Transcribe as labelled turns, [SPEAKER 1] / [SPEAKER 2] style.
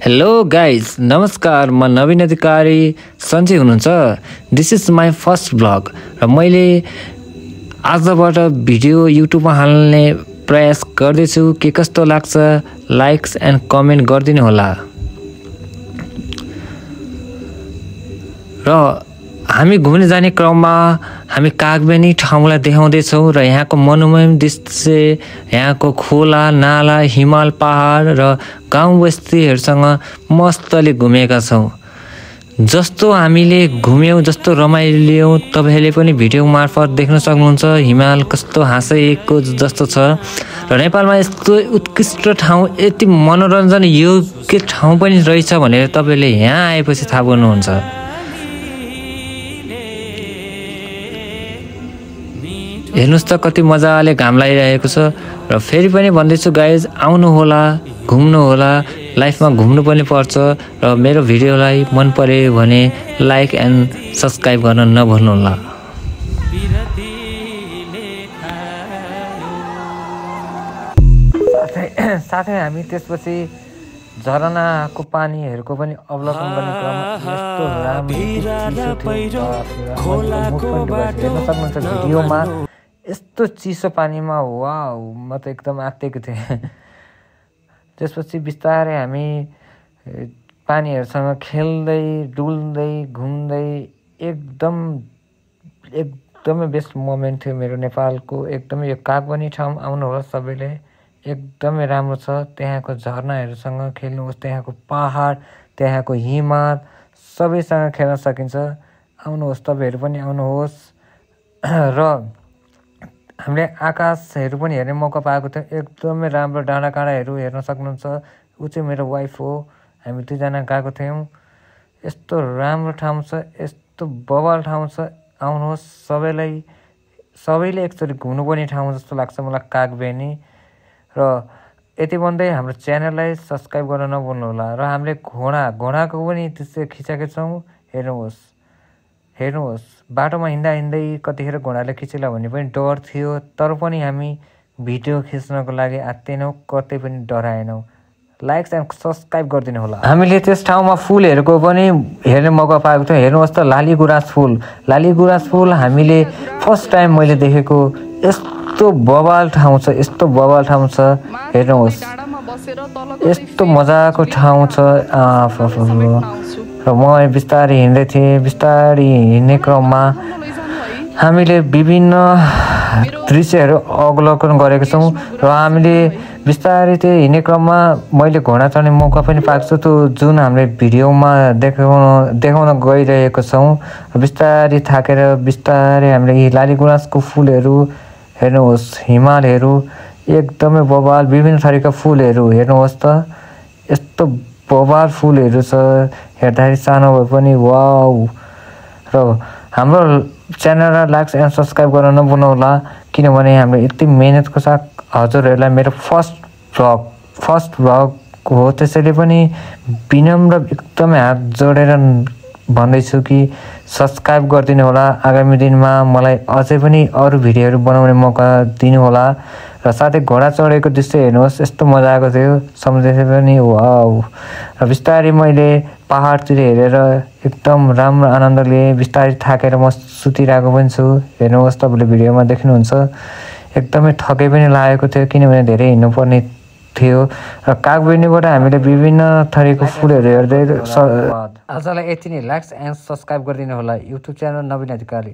[SPEAKER 1] Hello guys, नमस्कार। म नवीन अधिकारी सन्चै हुनुहुन्छ। This is my first blog र मैले आजबाट भिडियो युट्युबमा हाल्ने प्रयास गर्दैछु। के कस्तो लाग्छ लाइक्स एन्ड कमेन्ट गरिदिनु होला। र हामी घुम्न जाने क्रममा हामी कागबेनी ठाउँलाई देखाउँदैछौँ र यहाँको मनोरम दृश्य, यहाँको खोला नाला, हिमाल, पहाड र गाउँ बस्तीहरूसँग मस्तले घुमेका छौँ। जस्तो हामीले घुम्यौँ, जस्तो रमाइलो लियौँ, तपाईँहरूले पनि भिडियो मार्फत देख्न सक्नुहुन्छ। हिमाल कस्तो हाँसेको जस्तो छ र नेपालमा यस्तो उत्कृष्ट ठाउँ, यति मनोरञ्जन योग्य ठाउँ पनि रहेछ भनेर तपाईँले यहाँ आएपछि थाहा पाउनुहुन्छ। हेर्नुहोस् त कति मजाले घाम लागिरहेको छ। र फेरि पनि भन्दैछु गाइज, आउनु होला, घुम्नु होला। लाइफमा घुम्नु पनि पर्छ। र मेरो भिडियोलाई मन पर्यो भने लाइक एन्ड सब्सक्राइब गर्न नभुल्नुहोला। साथै हामी त्यसपछि झरनाको पानीहरूको पनि अवलोकन गर्ने क्रममा यस्तो राम्रो भिडियोमा यस्तो चिसो पानीमा वाउ, म त एकदम आत्तिएको थिएँ। त्यसपछि बिस्तारै हामी पानीहरूसँग खेल्दै डुल्दै घुम्दै एकदमै बेस्ट मोमेन्ट थियो मेरो नेपालको। एकदमै यो कागबनी ठाउँ आउनुहोला सबैले, एकदमै राम्रो छ। त्यहाँको झरनाहरूसँग खेल्नुहोस्, त्यहाँको पहाड, त्यहाँको हिमाल सबैसँग खेल्न सकिन्छ। आउनुहोस्, तपाईँहरू पनि आउनुहोस्। र हामीले आकाशहरू पनि हेर्ने मौका पाएको थियो। एकदमै राम्रो डाँडाकाँडाहरू हेर्न सक्नुहुन्छ। ऊ चाहिँ मेरो वाइफ हो। हामी दुईजना गएको थियौँ। यस्तो राम्रो ठाउँ छ, यस्तो बवाल ठाउँ छ। आउनुहोस्, सबैले एकचोटि घुम्नुपर्ने ठाउँ जस्तो लाग्छ मलाई कागबेनी। र यति भन्दै हाम्रो च्यानललाई सब्सक्राइब गर्न नभुल्नुहोला। र हामीले घोडाको पनि दृश्य खिचेका छौँ। हेर्नुहोस् बाटोमा हिँड्दै कतिखेर घोडाले खिचेला भन्ने पनि डर थियो, तर पनि हामी भिडियो खिच्नको लागि आत्तिएनौँ, कतै पनि डराएनौँ। लाइक्स एन्ड सब्सक्राइब गरिदिनु होला। हामीले त्यस ठाउँमा फुलहरूको पनि हेर्ने मौका पाएको थियो। हेर्नुहोस् त लालीगुराँस फुल हामीले फर्स्ट टाइम मैले देखेको। यस्तो बवाल ठाउँ छ, हेर्नुहोस्, यस्तो मजाको ठाउँ छ। र म बिस्तारै हिँड्दै थिएँ। बिस्तारै हिँड्ने क्रममा हामीले विभिन्न दृश्यहरू अवलोकन गरेका छौँ। र हामीले बिस्तारै त्यो हिँड्ने क्रममा मैले घोडा चढ्ने मौका पनि पाएको छु, त्यो जुन हामीले भिडियोमा देखाउन गइरहेको छौँ। बिस्तारै थाकेर बिस्तारै हामीले यी लालीगुराँसको फुलहरू हेर्नुहोस्, हिमालहरू एकदमै बवाल, विभिन्न थरीका फुलहरू हेर्नुहोस् त, यस्तो बवाल फुलहरू छ। हेर्दाखेरि सानो भए पनि वाउ। र हाम्रो च्यानललाई लाइक एन्ड सब्सक्राइब गर्न नभुल्नुहोला, किनभने हाम्रो यति मेहनतको साथ हजुरहरूलाई मेरो फर्स्ट भ्लग हो। त्यसैले पनि विनम्र एकदमै हात जोडेर भन्दैछु कि सब्सक्राइब गरिदिनु होला। आगामी दिनमा मलाई अझै पनि अरू भिडियोहरू बनाउने मौका दिनुहोला। र साथै घोडा चढेको दृश्य हेर्नुहोस्, यस्तो मजा आएको थियो। सम्झेपछि पनि वाउ। र बिस्तारै मैले पहाडतिर हेरेर एकदम राम्रो आनन्द लिएँ। बिस्तारै थाकेर म सुतिरहेको पनि छु। हेर्नुहोस्, तपाईँले भिडियोमा देख्नुहुन्छ। एकदमै थकै पनि लागेको थियो, किनभने धेरै हिँड्नुपर्ने थियो। र कागबेनीबाट हामीले विभिन्न थरीको फुलहरू हेर्दै आजलाई यति नै। लाइक्स एन्ड सब्सक्राइब गरिदिनु होला। युट्युब च्यानल नवीन अधिकारी।